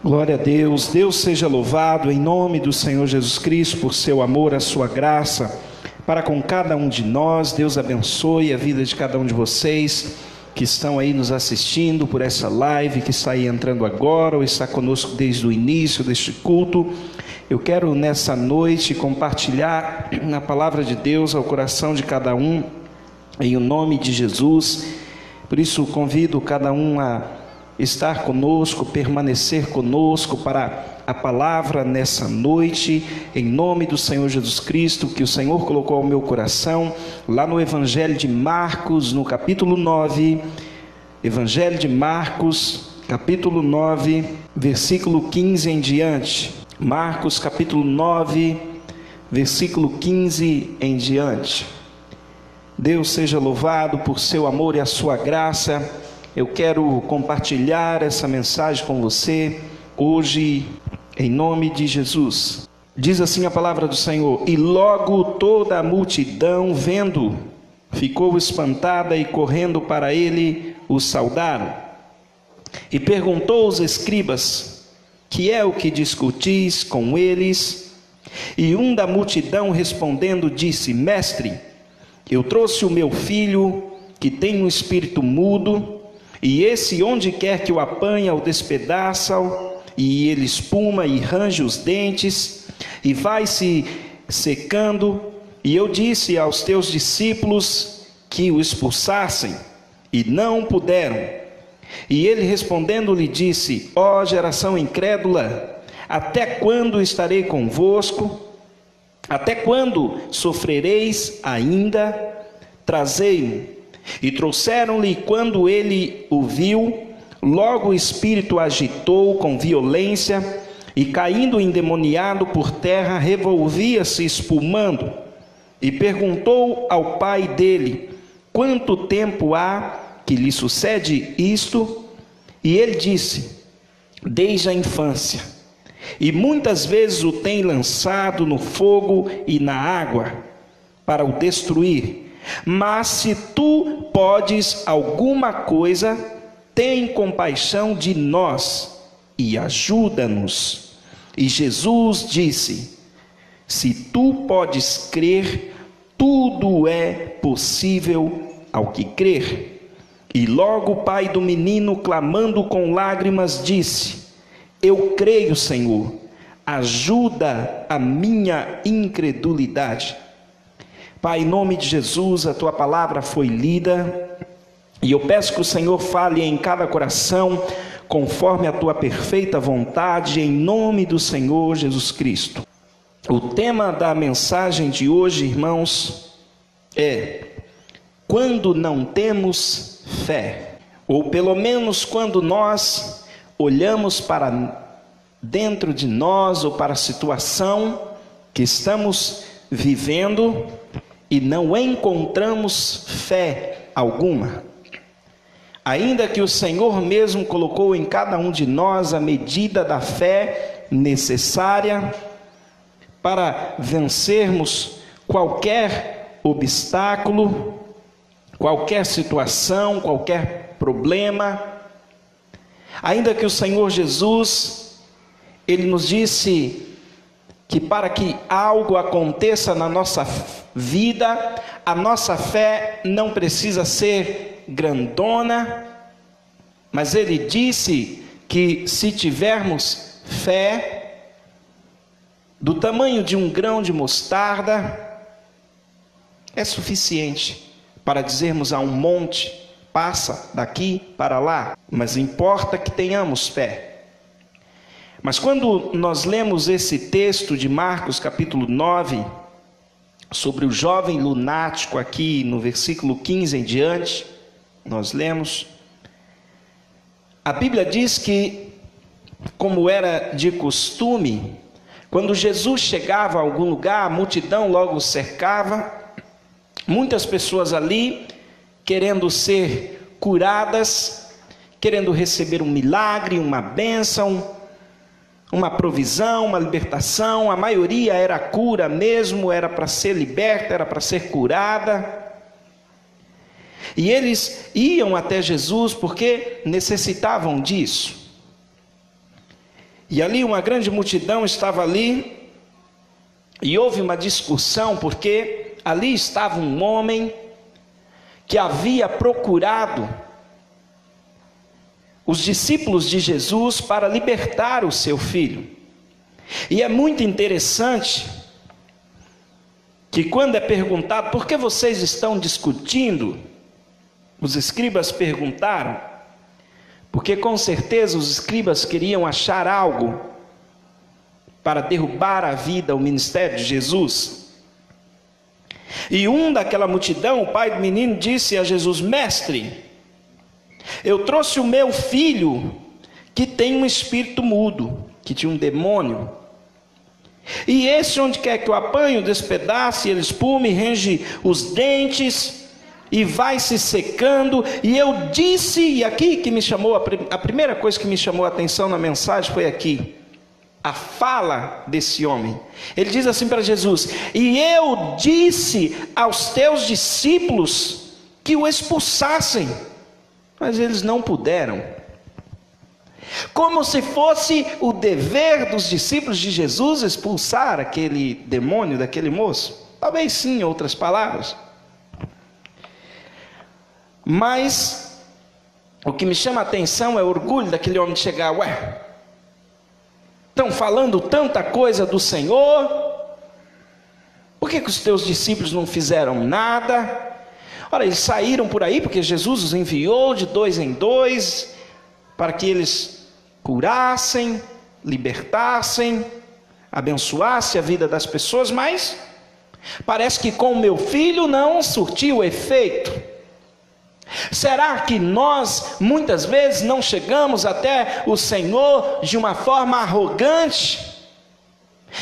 Glória a Deus, Deus seja louvado em nome do Senhor Jesus Cristo por seu amor, a sua graça para com cada um de nós. Deus abençoe a vida de cada um de vocês que estão aí nos assistindo por essa live, que está aí entrando agora ou está conosco desde o início deste culto. Eu quero nessa noite compartilhar a palavra de Deus ao coração de cada um, em o nome de Jesus. Por isso convido cada um a estar conosco, permanecer conosco para a palavra nessa noite, em nome do Senhor Jesus Cristo, que o Senhor colocou ao meu coração, lá no Evangelho de Marcos, no capítulo 9, Evangelho de Marcos, capítulo 9, versículo 15 em diante. Marcos, capítulo 9, versículo 15 em diante. Deus seja louvado por seu amor e a sua graça. Eu quero compartilhar essa mensagem com você hoje, em nome de Jesus. Diz assim a palavra do Senhor: e logo toda a multidão, vendo, ficou espantada e correndo para ele o saudaram. E perguntou aos escribas: que é o que discutis com eles? E um da multidão respondendo disse: mestre, eu trouxe o meu filho que tem um espírito mudo, e esse onde quer que o apanha o despedaça, e ele espuma e range os dentes, e vai se secando. E eu disse aos teus discípulos que o expulsassem, e não puderam. E ele respondendo lhe disse: ó geração incrédula, até quando estarei convosco? Até quando sofrereis ainda? Trazei-mo. E trouxeram-lhe, e quando ele o viu, logo o espírito agitou com violência, e caindo endemoniado por terra, revolvia-se espumando. E perguntou ao pai dele: quanto tempo há que lhe sucede isto? E ele disse: desde a infância, e muitas vezes o tem lançado no fogo e na água, para o destruir. Mas se tu podes alguma coisa, tem compaixão de nós e ajuda-nos. E Jesus disse: se tu podes crer, tudo é possível ao que crer. E logo o pai do menino, clamando com lágrimas, disse: eu creio, Senhor, ajuda a minha incredulidade. Pai, em nome de Jesus, a tua palavra foi lida, e eu peço que o Senhor fale em cada coração, conforme a tua perfeita vontade, em nome do Senhor Jesus Cristo. O tema da mensagem de hoje, irmãos, é: quando não temos fé, ou pelo menos quando nós olhamos para dentro de nós, ou para a situação que estamos vivendo, e não encontramos fé alguma. Ainda que o Senhor mesmo colocou em cada um de nós a medida da fé necessária para vencermos qualquer obstáculo, qualquer situação, qualquer problema. Ainda que o Senhor Jesus, Ele nos disse que para que algo aconteça na nossa vida, a nossa fé não precisa ser grandona, mas Ele disse que se tivermos fé do tamanho de um grão de mostarda, é suficiente para dizermos a um monte: passa daqui para lá. Mas importa que tenhamos fé. Mas quando nós lemos esse texto de Marcos capítulo 9, sobre o jovem lunático, aqui no versículo 15 em diante, nós lemos, a Bíblia diz que, como era de costume, quando Jesus chegava a algum lugar, a multidão logo o cercava, muitas pessoas ali querendo ser curadas, querendo receber um milagre, uma bênção, uma provisão, uma libertação. A maioria era cura mesmo, era para ser liberta, era para ser curada. E eles iam até Jesus porque necessitavam disso. E ali uma grande multidão estava ali, e houve uma discussão, porque ali estava um homem que havia procurado os discípulos de Jesus para libertar o seu filho. E é muito interessante que quando é perguntado, por que vocês estão discutindo? Os escribas perguntaram, porque com certeza os escribas queriam achar algo para derrubar a vida, o ministério de Jesus. E um daquela multidão, o pai do menino, disse a Jesus: mestre, eu trouxe o meu filho que tem um espírito mudo, que tinha um demônio. E esse, onde quer que eu apanho, despedace, ele espuma e range os dentes e vai se secando. E eu disse, e aqui que me chamou, a primeira coisa que me chamou a atenção na mensagem foi aqui, a fala desse homem. Ele diz assim para Jesus: e eu disse aos teus discípulos que o expulsassem, mas eles não puderam. Como se fosse o dever dos discípulos de Jesus expulsar aquele demônio daquele moço. Talvez sim, em outras palavras. Mas o que me chama a atenção é o orgulho daquele homem de chegar: ué, estão falando tanta coisa do Senhor, por que os teus discípulos não fizeram nada? Ora, eles saíram por aí porque Jesus os enviou de 2 em 2 para que eles curassem, libertassem, abençoassem a vida das pessoas, mas parece que com o meu filho não surtiu efeito. Será que nós muitas vezes não chegamos até o Senhor de uma forma arrogante,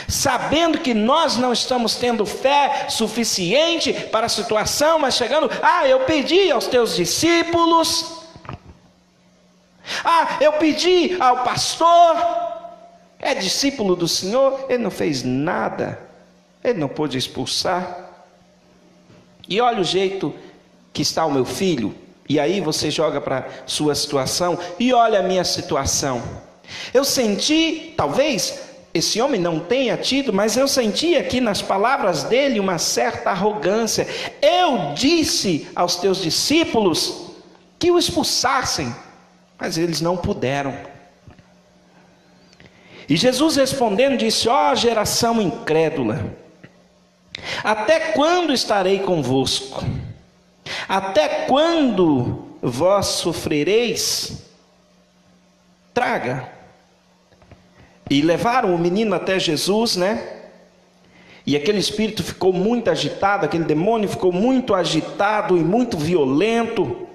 sabendo que nós não estamos tendo fé suficiente para a situação, mas chegando: eu pedi aos teus discípulos, eu pedi ao pastor, é discípulo do Senhor, ele não fez nada, ele não pôde expulsar. E olha o jeito que está o meu filho. E aí você joga para a sua situação, e olha a minha situação. Eu senti, talvez esse homem não tenha tido, mas eu senti aqui nas palavras dele uma certa arrogância. Eu disse aos teus discípulos que o expulsassem, mas eles não puderam. E Jesus respondendo disse: ó geração incrédula, até quando estarei convosco? Até quando vós sofrereis? Traga. E levaram o menino até Jesus, E aquele espírito ficou muito agitado, aquele demônio ficou muito agitado e muito violento.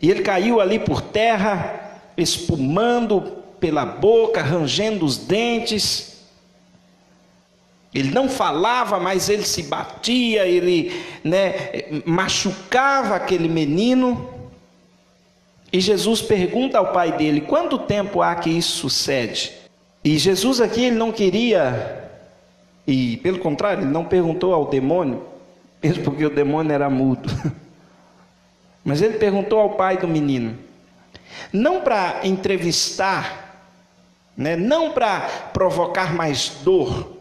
E ele caiu ali por terra, espumando pela boca, rangendo os dentes. Ele não falava, mas ele se batia, ele machucava aquele menino. E Jesus pergunta ao pai dele: quanto tempo há que isso sucede? E Jesus aqui, ele não queria, e pelo contrário, ele não perguntou ao demônio, mesmo porque o demônio era mudo. Mas ele perguntou ao pai do menino, não para entrevistar, não para provocar mais dor,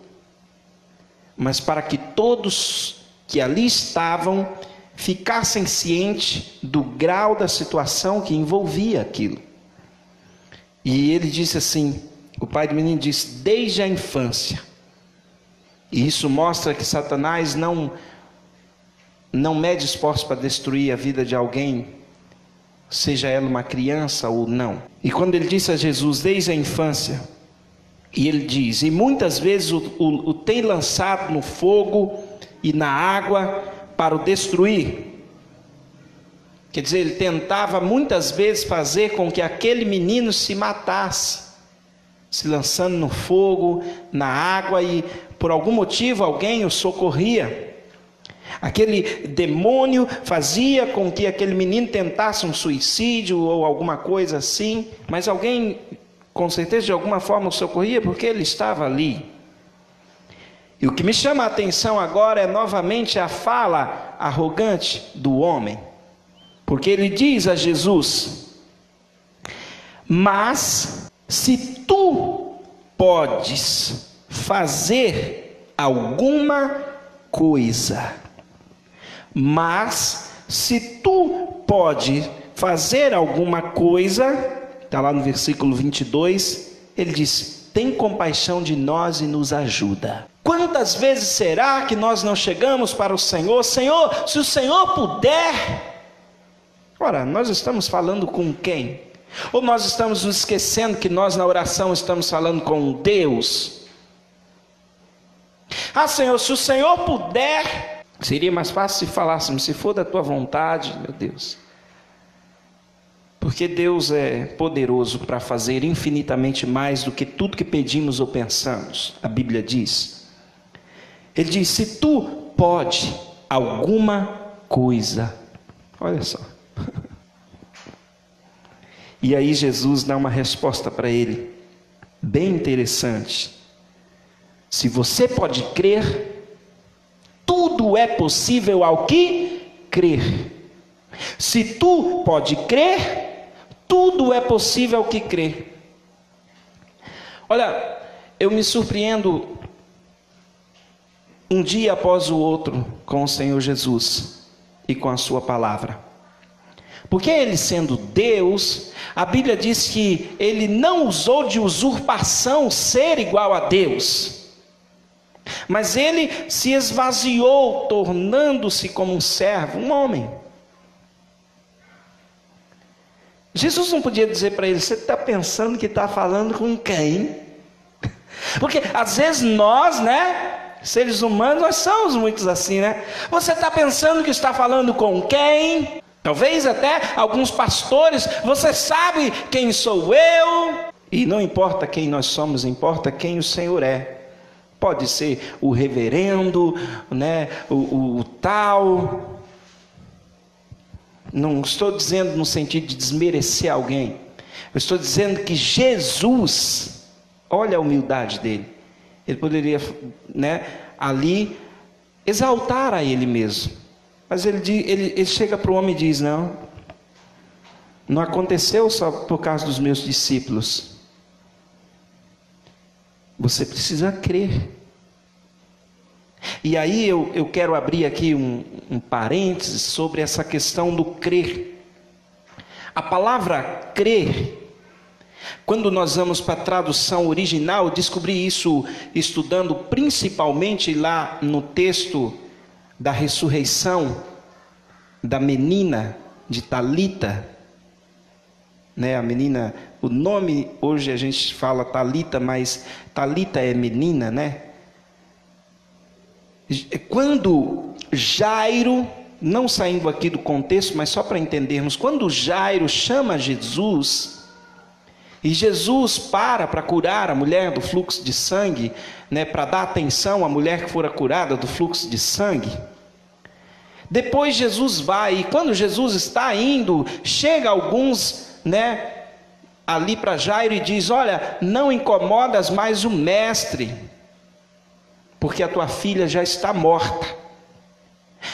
mas para que todos que ali estavam ficassem cientes do grau da situação que envolvia aquilo. E ele disse assim, o pai do menino disse: desde a infância. E isso mostra que Satanás não mede esforço para destruir a vida de alguém, seja ela uma criança ou não. E quando ele disse a Jesus, desde a infância, e ele diz, e muitas vezes o tem lançado no fogo e na água para o destruir. Quer dizer, ele tentava muitas vezes fazer com que aquele menino se matasse, se lançando no fogo, na água, e por algum motivo alguém o socorria. Aquele demônio fazia com que aquele menino tentasse um suicídio ou alguma coisa assim, mas alguém, com certeza, de alguma forma o socorria, porque ele estava ali. E o que me chama a atenção agora é novamente a fala arrogante do homem, porque ele diz a Jesus: mas se tu podes fazer alguma coisa, mas se tu pode fazer alguma coisa, está lá no versículo 22, ele diz: tem compaixão de nós e nos ajuda. Quantas vezes será que nós não chegamos para o Senhor: Senhor, se o Senhor puder. Ora, nós estamos falando com quem? Ou nós estamos nos esquecendo que nós na oração estamos falando com Deus? Ah, Senhor, se o Senhor puder. Seria mais fácil se falássemos: se for da tua vontade, meu Deus. Porque Deus é poderoso para fazer infinitamente mais do que tudo que pedimos ou pensamos. A Bíblia diz. Ele diz: se tu pode alguma coisa. Olha só. E aí Jesus dá uma resposta para ele, bem interessante. Se você pode crer, tudo é possível ao que crer. Se tu pode crer, tudo é possível ao que crer. Olha, eu me surpreendo um dia após o outro com o Senhor Jesus e com a sua palavra. Porque ele sendo Deus, a Bíblia diz que ele não usou de usurpação ser igual a Deus, mas ele se esvaziou, tornando-se como um servo, um homem. Jesus não podia dizer para ele: você está pensando que está falando com quem? Porque às vezes nós, seres humanos, nós somos muitos assim, Você está pensando que está falando com quem? Talvez até alguns pastores: você sabe quem sou eu? E não importa quem nós somos, importa quem o Senhor é. Pode ser o reverendo, o tal. Não estou dizendo no sentido de desmerecer alguém. Eu estou dizendo que Jesus, olha a humildade dele. Ele poderia, ali exaltar a ele mesmo. Mas ele chega para o homem e diz: não aconteceu só por causa dos meus discípulos. Você precisa crer. E aí eu quero abrir aqui um parênteses sobre essa questão do crer. A palavra crer, quando nós vamos para a tradução original, eu descobri isso estudando principalmente lá no texto da ressurreição da menina de Talita, a menina, o nome hoje a gente fala Talita, mas Talita é menina, Quando Jairo, não saindo aqui do contexto, mas só para entendermos, quando Jairo chama Jesus, e Jesus para curar a mulher do fluxo de sangue, para dar atenção à mulher que fora curada do fluxo de sangue. Depois Jesus vai, e quando Jesus está indo, chega alguns, ali para Jairo e diz: olha, não incomodas mais o mestre, porque a tua filha já está morta.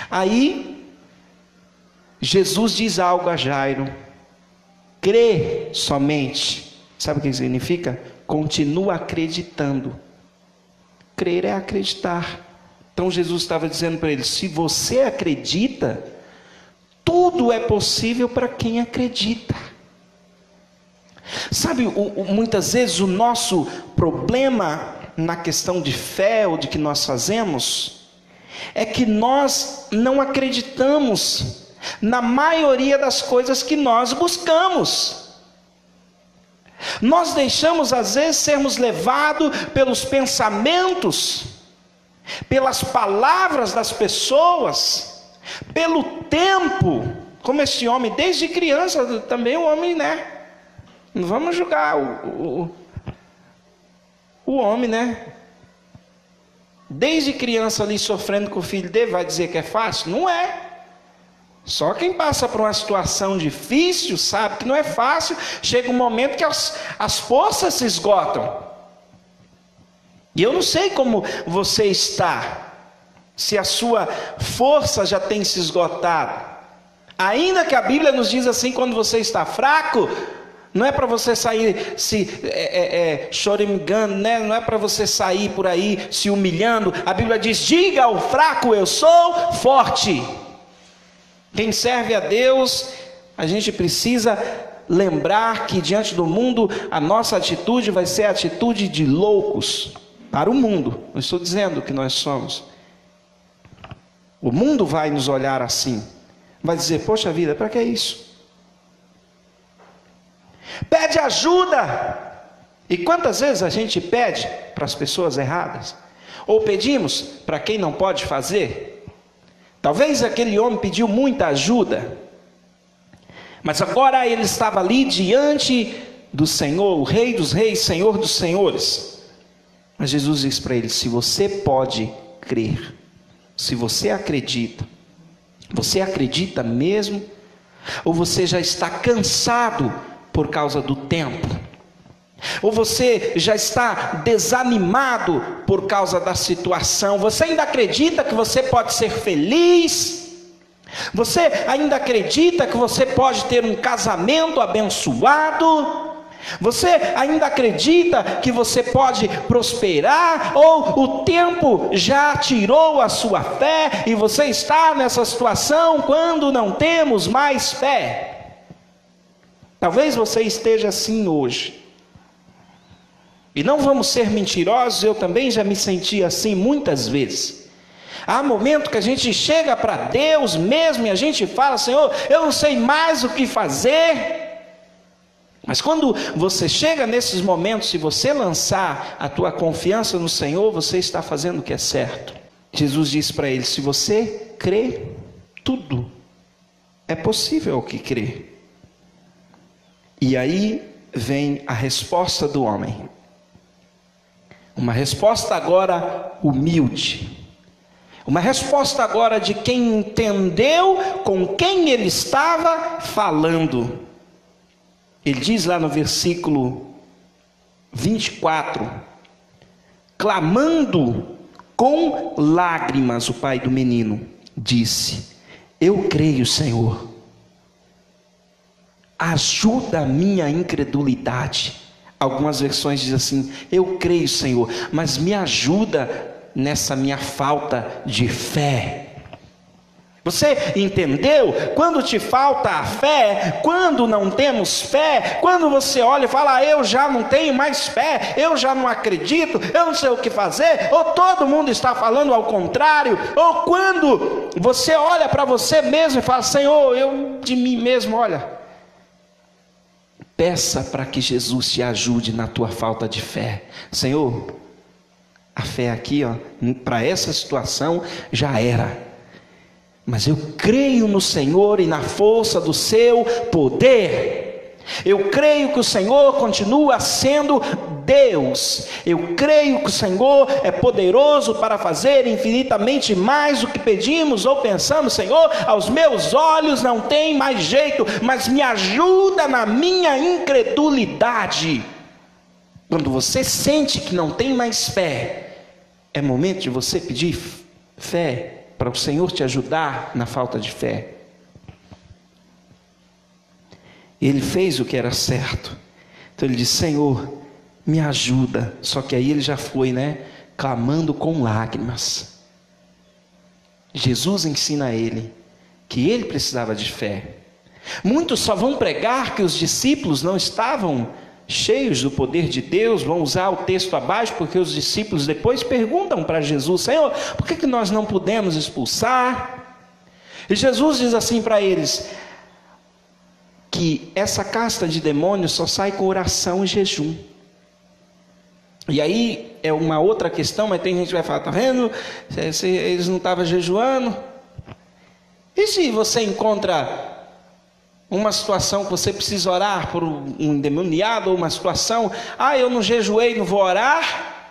Aí Jesus diz algo a Jairo: crê somente. Sabe o que significa? Continua acreditando. Crer é acreditar. Então Jesus estava dizendo para ele: se você acredita, tudo é possível para quem acredita. Sabe, muitas vezes o nosso problema na questão de fé ou de que nós fazemos é que nós não acreditamos na maioria das coisas que nós buscamos. Nós deixamos às vezes sermos levados pelos pensamentos, pelas palavras das pessoas, pelo tempo, como este homem, desde criança, também o homem, não vamos julgar o homem, desde criança ali sofrendo com o filho dele, vai dizer que é fácil? Não é. Só quem passa por uma situação difícil sabe que não é fácil. Chega um momento que as forças se esgotam. E eu não sei como você está, se a sua força já tem se esgotado. Ainda que a Bíblia nos diz assim: quando você está fraco, Não é para você sair choramingando, né? Não é para você sair por aí se humilhando. A Bíblia diz: diga ao fraco, eu sou forte. Quem serve a Deus, a gente precisa lembrar que diante do mundo, a nossa atitude vai ser a atitude de loucos. Para o mundo, não estou dizendo que nós somos. O mundo vai nos olhar assim, vai dizer: poxa vida, para que isso? Pede ajuda. E quantas vezes a gente pede para as pessoas erradas? Ou pedimos para quem não pode fazer? Talvez aquele homem pediu muita ajuda, mas agora ele estava ali diante do Senhor, o Rei dos Reis, Senhor dos Senhores. Mas Jesus disse para ele: se você pode crer, se você acredita mesmo? Ou você já está cansado por causa do tempo? Ou você já está desanimado por causa da situação? Você ainda acredita que você pode ser feliz? Você ainda acredita que você pode ter um casamento abençoado? Você ainda acredita que você pode prosperar? Ou o tempo já tirou a sua fé e você está nessa situação quando não temos mais fé? Talvez você esteja assim hoje. E não vamos ser mentirosos, eu também já me senti assim muitas vezes. Há momento que a gente chega para Deus mesmo e a gente fala: Senhor, eu não sei mais o que fazer. Mas quando você chega nesses momentos, se você lançar a tua confiança no Senhor, você está fazendo o que é certo. Jesus disse para ele: se você crê, tudo é possível ao que crê. E aí vem a resposta do homem. Uma resposta agora humilde. Uma resposta agora de quem entendeu com quem ele estava falando. Ele diz lá no versículo 24: clamando com lágrimas, o pai do menino disse: eu creio, Senhor, ajuda a minha incredulidade. Algumas versões dizem assim: eu creio, Senhor, mas me ajuda nessa minha falta de fé. Você entendeu? Quando te falta a fé, quando não temos fé, quando você olha e fala: eu já não tenho mais fé, eu já não acredito, eu não sei o que fazer, ou todo mundo está falando ao contrário, ou quando você olha para você mesmo e fala: Senhor, eu de mim mesmo, olha. Peça para que Jesus te ajude na tua falta de fé. Senhor, a fé aqui, para essa situação já era. Mas eu creio no Senhor e na força do seu poder. Eu creio que o Senhor continua sendo Deus. Eu creio que o Senhor é poderoso para fazer infinitamente mais do que pedimos ou pensamos. Senhor, aos meus olhos não tem mais jeito, mas me ajuda na minha incredulidade. Quando você sente que não tem mais fé, é momento de você pedir fé para o Senhor te ajudar na falta de fé. Ele fez o que era certo. Então ele disse: Senhor, me ajuda. Só que aí ele já foi, clamando com lágrimas. Jesus ensina a ele que ele precisava de fé. Muitos só vão pregar que os discípulos não estavam cheios do poder de Deus. Vão usar o texto abaixo, porque os discípulos depois perguntam para Jesus: Senhor, por que nós não pudemos expulsar? E Jesus diz assim para eles: que essa casta de demônios só sai com oração e jejum. E aí é uma outra questão, mas tem gente que vai falar: tá vendo? Eles não estavam jejuando. E se você encontra uma situação que você precisa orar por um endemoniado, ou uma situação: eu não jejuei, não vou orar.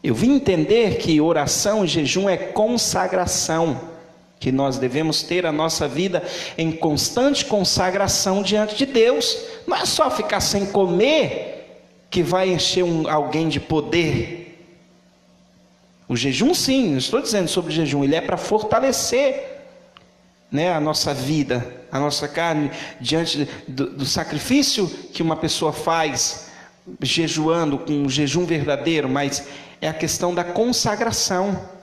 Eu vim entender que oração e jejum é consagração, que nós devemos ter a nossa vida em constante consagração diante de Deus. Não é só ficar sem comer que vai encher alguém de poder. O jejum, sim, não estou dizendo sobre jejum, ele é para fortalecer. né, a nossa vida, a nossa carne, diante do sacrifício que uma pessoa faz, jejuando, com um jejum verdadeiro, mas é a questão da consagração.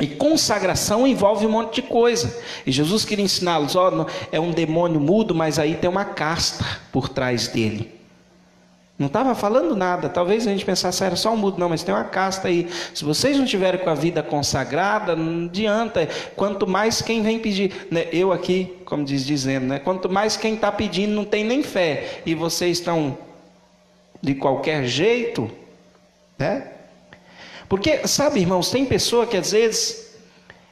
E consagração envolve um monte de coisa. E Jesus queria ensiná-los: ó, é um demônio mudo, mas aí tem uma casta por trás dele. Não estava falando nada. Talvez a gente pensasse, era só um mudo. Não, mas tem uma casta aí. Se vocês não tiverem com a vida consagrada, não adianta. Quanto mais quem vem pedir, né? Eu aqui, como dizendo, né? Quanto mais quem está pedindo não tem nem fé, e vocês estão de qualquer jeito, né? Porque, sabe, irmãos, tem pessoa que às vezes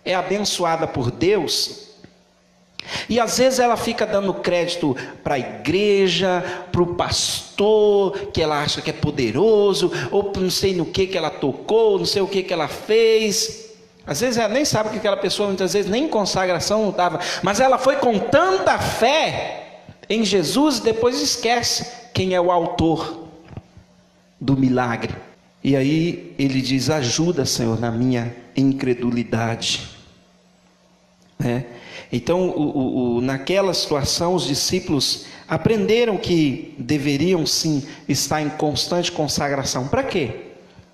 é abençoada por Deus, e às vezes ela fica dando crédito para a igreja, para o pastor, que ela acha que é poderoso, ou não sei no que ela tocou, não sei o que ela fez. Às vezes ela nem sabe que aquela pessoa, muitas vezes, nem em consagração não estava, mas ela foi com tanta fé em Jesus, e depois esquece quem é o autor do milagre. E aí ele diz: ajuda, Senhor, na minha incredulidade, né? Então, naquela situação, os discípulos aprenderam que deveriam sim estar em constante consagração. Para quê?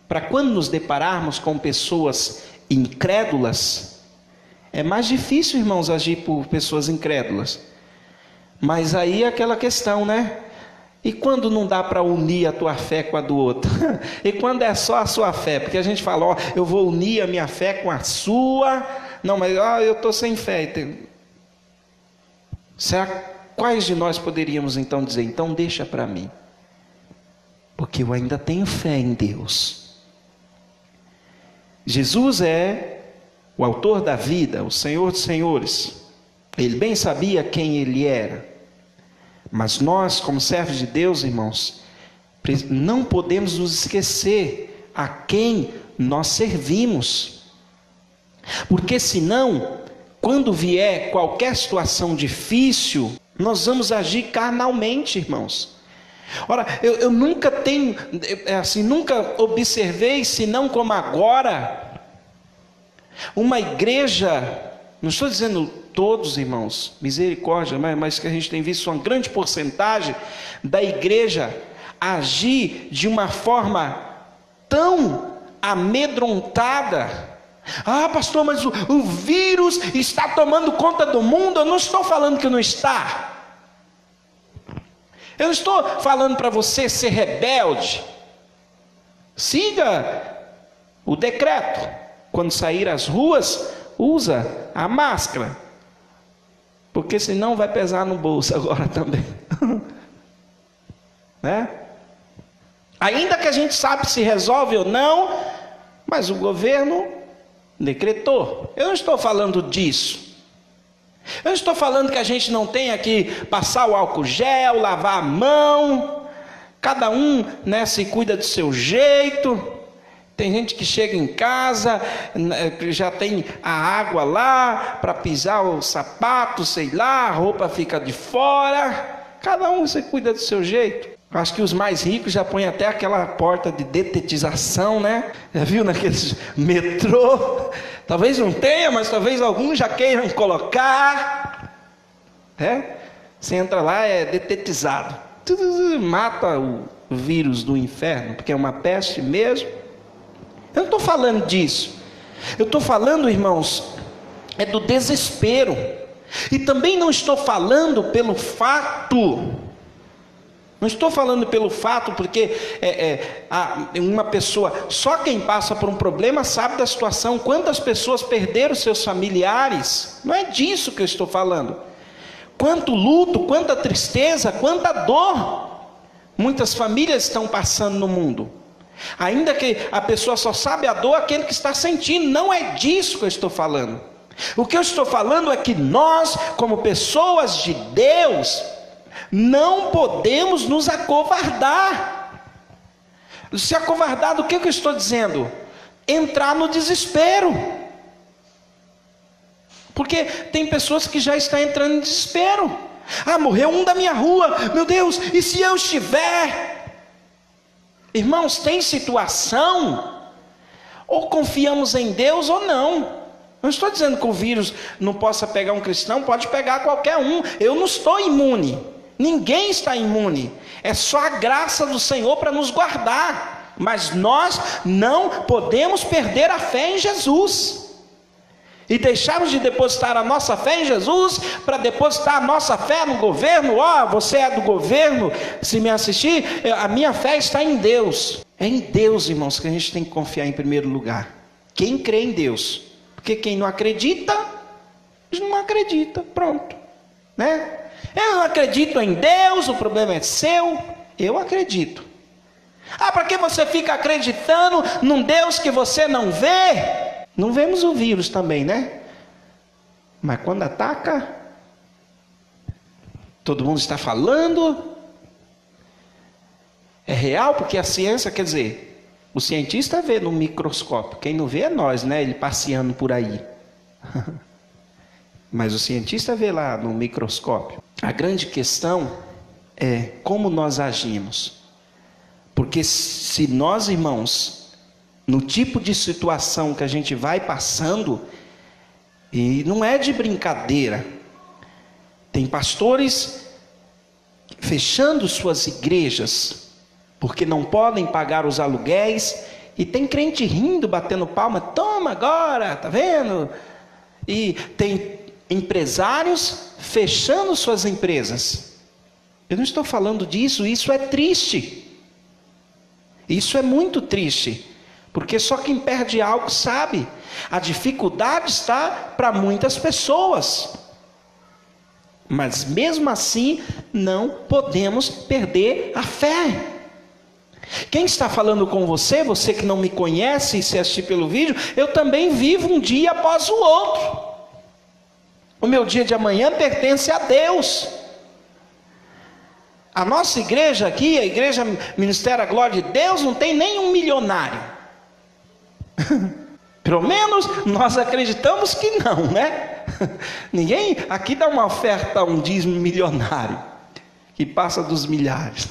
Para quando nos depararmos com pessoas incrédulas, é mais difícil, irmãos, agir por pessoas incrédulas. Mas aí é aquela questão, né? E quando não dá para unir a tua fé com a do outro? E quando é só a sua fé? Porque a gente fala: ó, eu vou unir a minha fé com a sua. Não, mas eu estou sem fé. Será, quais de nós poderíamos então dizer: então deixa para mim, porque eu ainda tenho fé em Deus? Jesus é o autor da vida, o Senhor dos senhores. Ele bem sabia quem ele era. Mas nós, como servos de Deus, irmãos, não podemos nos esquecer a quem nós servimos. Porque senão, quando vier qualquer situação difícil, nós vamos agir carnalmente, irmãos. Ora, eu nunca tenho, assim, nunca observei, senão como agora, uma igreja, não estou dizendo todos, irmãos, misericórdia, mas que a gente tem visto uma grande porcentagem da igreja agir de uma forma tão amedrontada. Ah, pastor, mas o vírus está tomando conta do mundo. Eu não estou falando que não está. Eu não estou falando para você ser rebelde. Siga o decreto. Quando sair às ruas, usa a máscara, porque senão vai pesar no bolso agora também. Né? Ainda que a gente sabe se resolve ou não, mas o governo decretou. Eu não estou falando disso. Eu não estou falando que a gente não tenha que passar o álcool gel, lavar a mão. Cada um, né, se cuida do seu jeito. Tem gente que chega em casa, já tem a água lá para pisar o sapato, sei lá, a roupa fica de fora. Cada um se cuida do seu jeito. Acho que os mais ricos já põem até aquela porta de detetização, né? Já viu naqueles metrô? Talvez não tenha, mas talvez alguns já queiram colocar. Você entra lá, é detetizado. Mata o vírus do inferno, porque é uma peste mesmo. Eu não estou falando disso. Eu estou falando, irmãos, é do desespero. E também não estou falando pelo fato. Não estou falando pelo fato, porque uma pessoa, só quem passa por um problema sabe da situação. Quantas pessoas perderam seus familiares? Não é disso que eu estou falando. Quanto luto, quanta tristeza, quanta dor muitas famílias estão passando no mundo. Ainda que a pessoa só sabe a dor aquele que está sentindo. Não é disso que eu estou falando. O que eu estou falando é que nós, como pessoas de Deus, não podemos nos acovardar. Se acovardar do que eu estou dizendo? Entrar no desespero. Porque tem pessoas que já estão entrando em desespero. Ah, morreu um da minha rua, meu Deus, e se eu estiver? Irmãos, tem situação, ou confiamos em Deus ou não. Não estou dizendo que o vírus não possa pegar um cristão, pode pegar qualquer um. Eu não estou imune. Ninguém está imune. É só a graça do Senhor para nos guardar. Mas nós não podemos perder a fé em Jesus. E deixarmos de depositar a nossa fé em Jesus para depositar a nossa fé no governo. Você é do governo, se me assistir, a minha fé está em Deus. É em Deus, irmãos, que a gente tem que confiar em primeiro lugar. Quem crê em Deus. Porque quem não acredita, pronto. Né? Eu não acredito em Deus, o problema é seu. Eu acredito. Para que você fica acreditando num Deus que você não vê? Não vemos o vírus também, né? Mas quando ataca, todo mundo está falando. É real, porque a ciência, quer dizer, o cientista vê no microscópio. Quem não vê é nós, né? Ele passeando por aí. Mas o cientista vê lá no microscópio. A grande questão é como nós agimos. Porque se nós, irmãos, no tipo de situação que a gente vai passando, e não é de brincadeira, tem pastores fechando suas igrejas, porque não podem pagar os aluguéis, e tem crente rindo, batendo palma, toma agora, tá vendo? E tem empresários fechando suas empresas. Eu não estou falando disso, isso é triste. Isso é muito triste. Porque só quem perde algo sabe. A dificuldade está para muitas pessoas. Mas mesmo assim, não podemos perder a fé. Quem está falando com você, você que não me conhece e se assistir pelo vídeo, eu também vivo um dia após o outro. O meu dia de amanhã pertence a Deus. A nossa igreja aqui, a igreja Ministério da Glória de Deus, não tem nenhum milionário. Pelo menos nós acreditamos que não, né? Ninguém aqui dá uma oferta, um dízimo milionário, que passa dos milhares.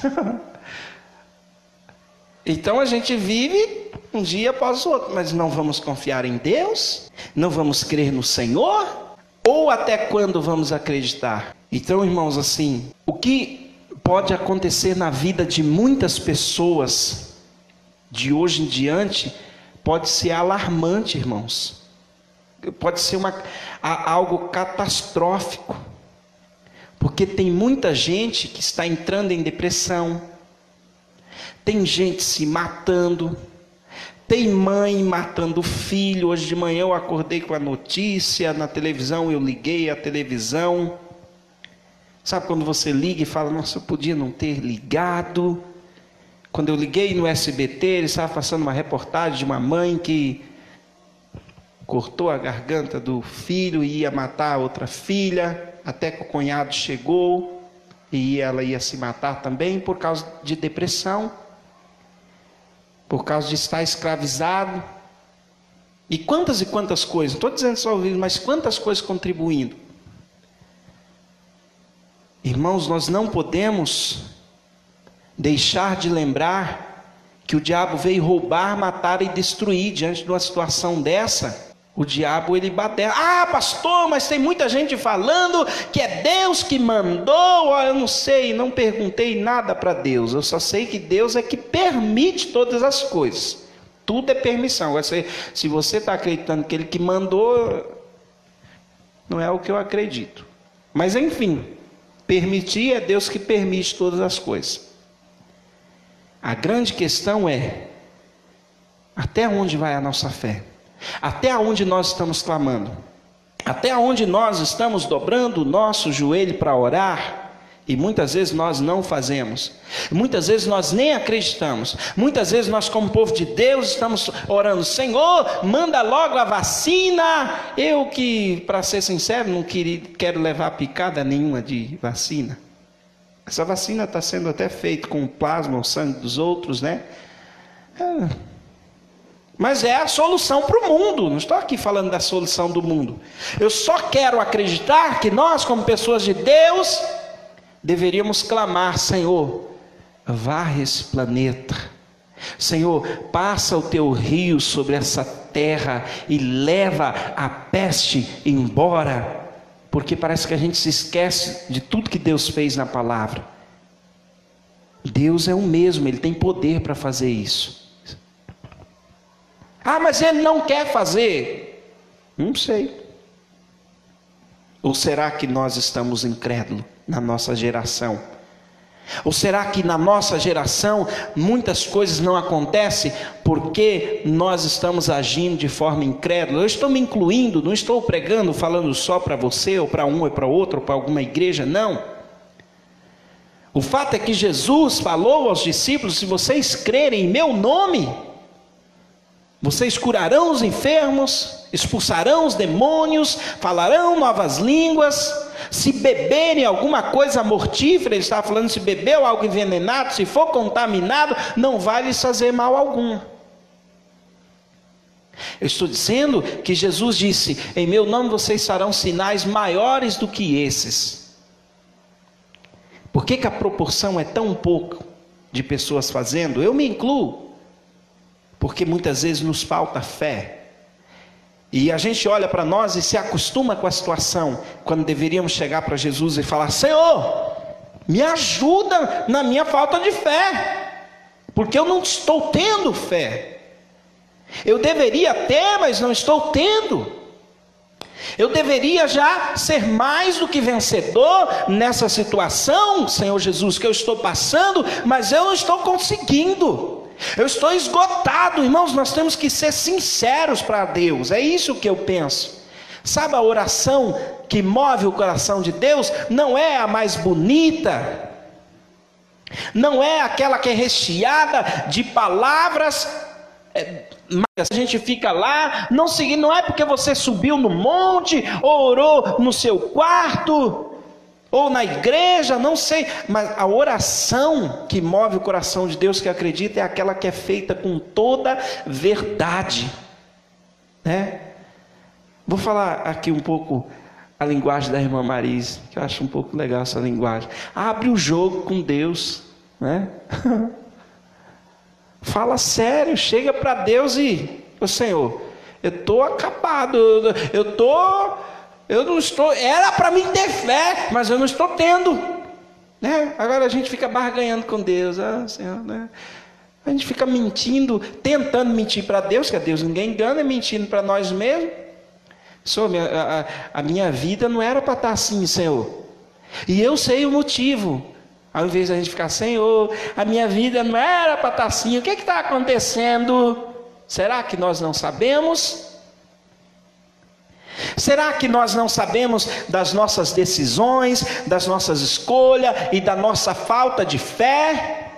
Então a gente vive um dia após o outro, mas não vamos confiar em Deus? Não vamos crer no Senhor? Ou até quando vamos acreditar? Então, irmãos, assim, o que pode acontecer na vida de muitas pessoas de hoje em diante pode ser alarmante, irmãos. Pode ser algo catastrófico. Porque tem muita gente que está entrando em depressão. Tem gente se matando. Tem mãe matando o filho. Hoje de manhã eu acordei com a notícia na televisão, eu liguei a televisão. Sabe quando você liga e fala, nossa, eu podia não ter ligado. Quando eu liguei no SBT, ele estava passando uma reportagem de uma mãe que cortou a garganta do filho e ia matar a outra filha, até que o cunhado chegou e ela ia se matar também por causa de depressão, por causa de estar escravizado. E quantas coisas, não estou dizendo só o vídeo, mas quantas coisas contribuindo. Irmãos, nós não podemos deixar de lembrar que o diabo veio roubar, matar e destruir. Diante de uma situação dessa, o diabo ele badela. Pastor, mas tem muita gente falando que é Deus que mandou. Eu não sei, não perguntei nada para Deus. Eu só sei que Deus é que permite todas as coisas. Tudo é permissão. Se você está acreditando que Ele que mandou, não é o que eu acredito. Mas enfim, permitir é Deus que permite todas as coisas. A grande questão é, até onde vai a nossa fé? Até onde nós estamos clamando? Até onde nós estamos dobrando o nosso joelho para orar? E muitas vezes nós não fazemos. Muitas vezes nós nem acreditamos. Muitas vezes nós, como povo de Deus, estamos orando, Senhor, manda logo a vacina. Eu que, para ser sincero, não quero levar picada nenhuma de vacina. Essa vacina está sendo até feita com o plasma, o sangue dos outros, né? Mas é a solução para o mundo. Não estou aqui falando da solução do mundo. Eu só quero acreditar que nós, como pessoas de Deus, deveríamos clamar, Senhor, varre esse planeta. Senhor, passa o teu rio sobre essa terra e leva a peste embora, porque parece que a gente se esquece de tudo que Deus fez na palavra. Deus é o mesmo, Ele tem poder para fazer isso. Ah, mas Ele não quer fazer. Não sei. Ou será que nós estamos incrédulos na nossa geração? Ou será que na nossa geração muitas coisas não acontecem porque nós estamos agindo de forma incrédula? Eu estou me incluindo, não estou pregando, falando só para você, ou para um, ou para outro, ou para alguma igreja, não. O fato é que Jesus falou aos discípulos: se vocês crerem em meu nome, vocês curarão os enfermos, expulsarão os demônios, falarão novas línguas. Se beberem alguma coisa mortífera, ele estava falando, se bebeu algo envenenado, se for contaminado, não vai lhes fazer mal algum. Eu estou dizendo que Jesus disse: em meu nome vocês farão sinais maiores do que esses. Por que a proporção é tão pouco de pessoas fazendo? Eu me incluo, porque muitas vezes nos falta fé. E a gente olha para nós e se acostuma com a situação, quando deveríamos chegar para Jesus e falar: Senhor, me ajuda na minha falta de fé, porque eu não estou tendo fé. Eu deveria ter, mas não estou tendo. Eu deveria já ser mais do que vencedor nessa situação, Senhor Jesus, que eu estou passando, mas eu não estou conseguindo. Eu estou esgotado. Irmãos, nós temos que ser sinceros para Deus. É isso que eu penso. Sabe, a oração que move o coração de Deus não é a mais bonita, não é aquela que é recheada de palavras, mas a gente fica lá, não é porque você subiu no monte, ou orou no seu quarto, ou na igreja, não sei, mas a oração que move o coração de Deus, que acredita, é aquela que é feita com toda verdade, né? Vou falar aqui um pouco a linguagem da irmã Marise, que eu acho um pouco legal essa linguagem. Abre o jogo com Deus, né? Fala sério, chega para Deus e: ô Senhor, eu estou acabado, eu não estou, era para mim ter fé, mas eu não estou tendo, né? Agora a gente fica barganhando com Deus, Senhor, né? A gente fica mentindo, tentando mentir para Deus, que a Deus ninguém engana, mentindo para nós mesmos. Senhor, a minha vida não era para estar assim, Senhor, e eu sei o motivo. Ao invés de a gente ficar: Senhor, a minha vida não era para estar assim, o que está acontecendo? Será que nós não sabemos? Será que nós não sabemos das nossas decisões, das nossas escolhas e da nossa falta de fé?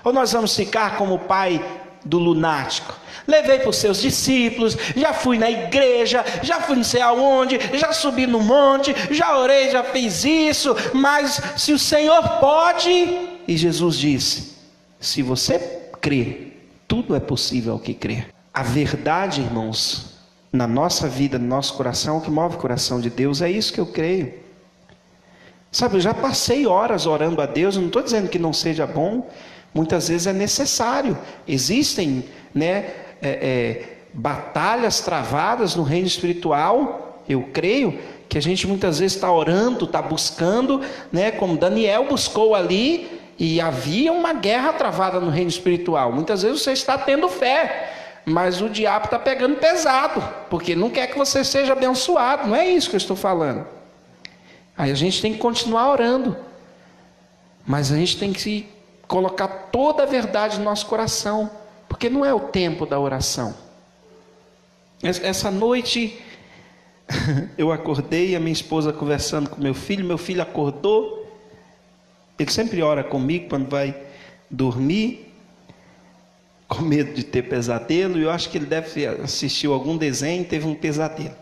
Ou nós vamos ficar como o pai do lunático? Levei para os seus discípulos, já fui na igreja, já fui não sei aonde, já subi no monte, já orei, já fiz isso, mas se o Senhor pode, e Jesus disse: se você crê, tudo é possível ao que crê. A verdade, irmãos, na nossa vida, no nosso coração, o que move o coração de Deus, é isso que eu creio. Sabe, eu já passei horas orando a Deus, não estou dizendo que não seja bom, muitas vezes é necessário. Existem, batalhas travadas no reino espiritual, eu creio, que a gente muitas vezes está orando, está buscando, como Daniel buscou ali, e havia uma guerra travada no reino espiritual. Muitas vezes você está tendo fé, mas o diabo está pegando pesado, porque não quer que você seja abençoado. Não é isso que eu estou falando. Aí a gente tem que continuar orando, mas a gente tem que colocar toda a verdade no nosso coração, porque não é o tempo da oração. Essa noite eu acordei, a minha esposa conversando com meu filho acordou, ele sempre ora comigo quando vai dormir, com medo de ter pesadelo, e eu acho que ele deve assistir algum desenho e teve um pesadelo.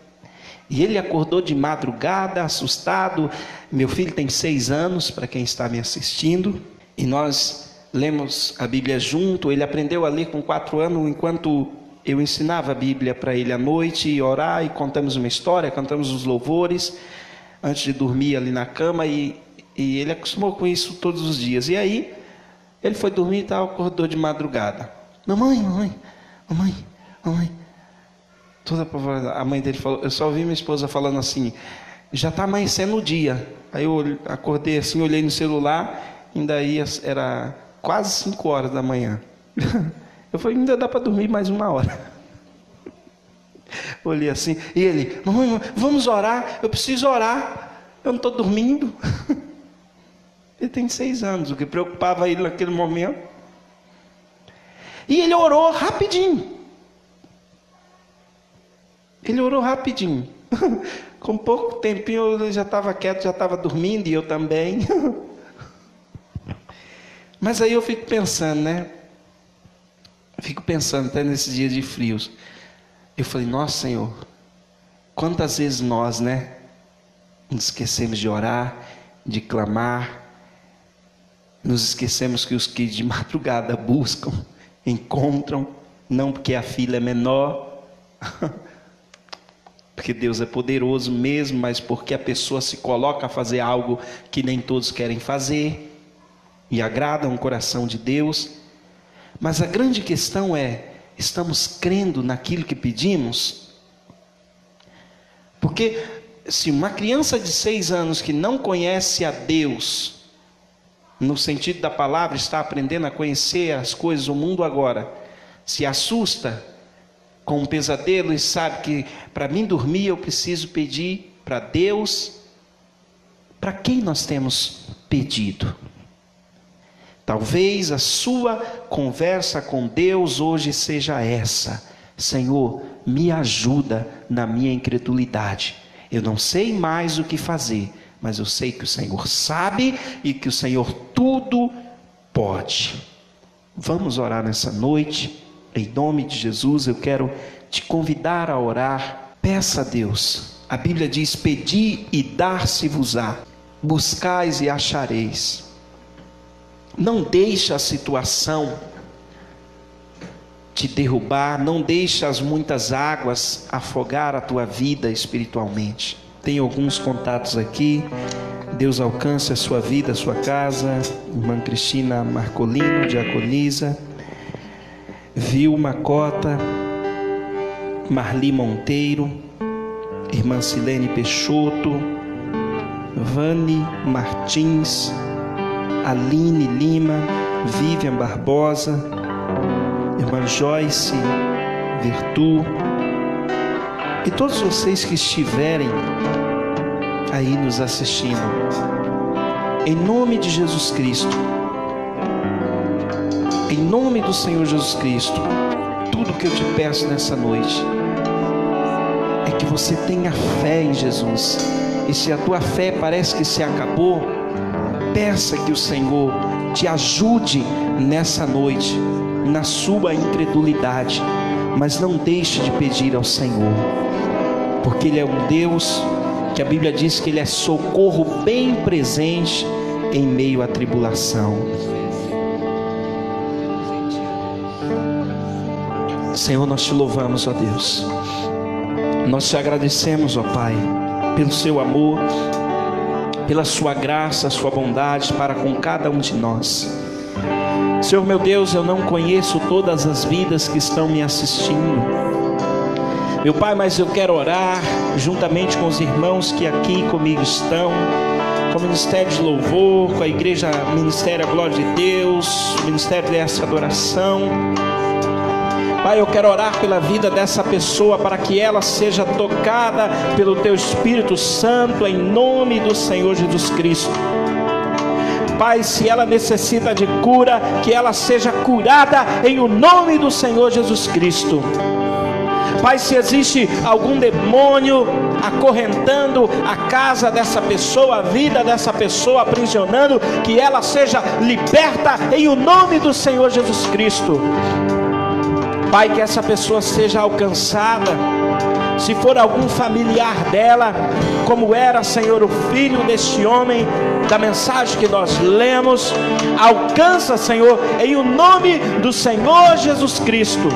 E ele acordou de madrugada, assustado. Meu filho tem 6 anos, para quem está me assistindo, e nós lemos a Bíblia junto. Ele aprendeu a ler com 4 anos, enquanto eu ensinava a Bíblia para ele à noite, e orar, e contamos uma história, cantamos os louvores, antes de dormir ali na cama, e ele acostumou com isso todos os dias. E aí, Ele foi dormir e tal, acordou de madrugada. Mamãe. Toda a mãe dele falou, eu só ouvi minha esposa falando assim, já está amanhecendo o dia. Aí eu acordei assim, olhei no celular, ainda era quase 5 horas da manhã. Eu falei, ainda dá para dormir mais 1 hora. Olhei assim, e ele, mamãe, vamos orar, eu preciso orar, eu não estou dormindo. Ele tem 6 anos, o que preocupava ele naquele momento. E ele orou rapidinho. Com pouco tempinho eu já estava quieto, já estava dormindo, e eu também. Mas aí eu fico pensando, né? Fico pensando até nesses dias de frios. Eu falei, nossa Senhor, quantas vezes nós, né? Nos esquecemos de orar, de clamar. Nos esquecemos que os que de madrugada buscam, encontram. Não porque a fila é menor. Porque Deus é poderoso mesmo, mas porque a pessoa se coloca a fazer algo que nem todos querem fazer e agrada um coração de Deus. Mas a grande questão é, estamos crendo naquilo que pedimos? Porque se uma criança de 6 anos que não conhece a Deus, no sentido da palavra, está aprendendo a conhecer as coisas do mundo agora, se assusta com um pesadelo e sabe que para mim dormir eu preciso pedir para Deus. Para quem nós temos pedido? Talvez a sua conversa com Deus hoje seja essa: Senhor, me ajuda na minha incredulidade. Eu não sei mais o que fazer, mas eu sei que o Senhor sabe e que o Senhor tudo pode. Vamos orar nessa noite. Em nome de Jesus, eu quero te convidar a orar. Peça a Deus. A Bíblia diz, pedi e dar-se-vos-á. Buscais e achareis. Não deixe a situação te derrubar. Não deixe as muitas águas afogar a tua vida espiritualmente. Tem alguns contatos aqui. Deus alcance a sua vida, a sua casa. Irmã Cristina Marcolino, diaconisa. Vilma Cota, Marli Monteiro, irmã Silene Peixoto, Vani Martins, Aline Lima, Vivian Barbosa, irmã Joyce Vertu, e todos vocês que estiverem aí nos assistindo, em nome de Jesus Cristo, em nome do Senhor Jesus Cristo, tudo que eu te peço nessa noite é que você tenha fé em Jesus. E se a tua fé parece que se acabou, peça que o Senhor te ajude nessa noite, na sua incredulidade. Mas não deixe de pedir ao Senhor, porque Ele é um Deus que a Bíblia diz que Ele é socorro bem presente em meio à tribulação. Senhor, nós te louvamos, ó Deus. Nós te agradecemos, ó Pai, pelo seu amor, pela sua graça, sua bondade para com cada um de nós. Senhor meu Deus, eu não conheço todas as vidas que estão me assistindo, meu Pai, mas eu quero orar juntamente com os irmãos que aqui comigo estão, com o Ministério de Louvor, com a Igreja Ministério da Glória de Deus, o Ministério dessa adoração. Pai, eu quero orar pela vida dessa pessoa, para que ela seja tocada pelo Teu Espírito Santo, em nome do Senhor Jesus Cristo. Pai, se ela necessita de cura, que ela seja curada em o nome do Senhor Jesus Cristo. Pai, se existe algum demônio acorrentando a casa dessa pessoa, a vida dessa pessoa, aprisionando, que ela seja liberta em o nome do Senhor Jesus Cristo. Pai, que essa pessoa seja alcançada. Se for algum familiar dela, como era, Senhor, o filho deste homem, da mensagem que nós lemos, alcança, Senhor, em o nome do Senhor Jesus Cristo.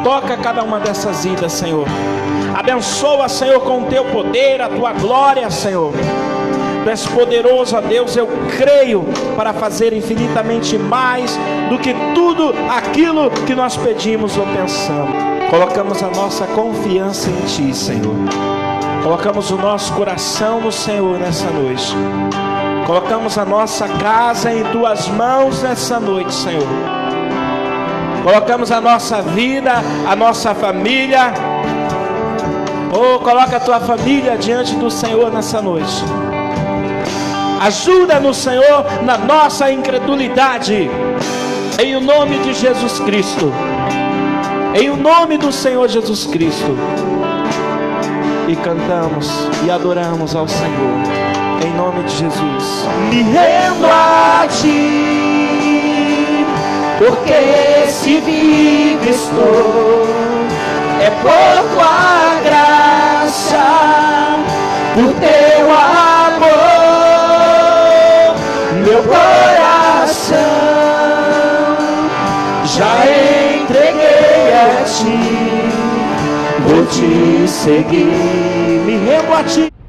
Toca cada uma dessas vidas, Senhor. Abençoa, Senhor, com o Teu poder, a Tua glória, Senhor. Tu és poderoso, ó Deus, eu creio para fazer infinitamente mais do que tudo aquilo que nós pedimos ou pensamos. Colocamos a nossa confiança em Ti, Senhor. Colocamos o nosso coração no Senhor nessa noite. Colocamos a nossa casa em Tuas mãos nessa noite, Senhor. Colocamos a nossa vida, a nossa família. Oh, coloca a Tua família diante do Senhor nessa noite. Ajuda-nos, Senhor, na nossa incredulidade. Em o nome de Jesus Cristo. Em o nome do Senhor Jesus Cristo. E cantamos e adoramos ao Senhor. Em nome de Jesus. Me rendo a Ti, porque se vivo estou, é por Tua graça, por Teu amor, meu coração já entreguei a Ti, vou Te seguir. Me rendo a Ti.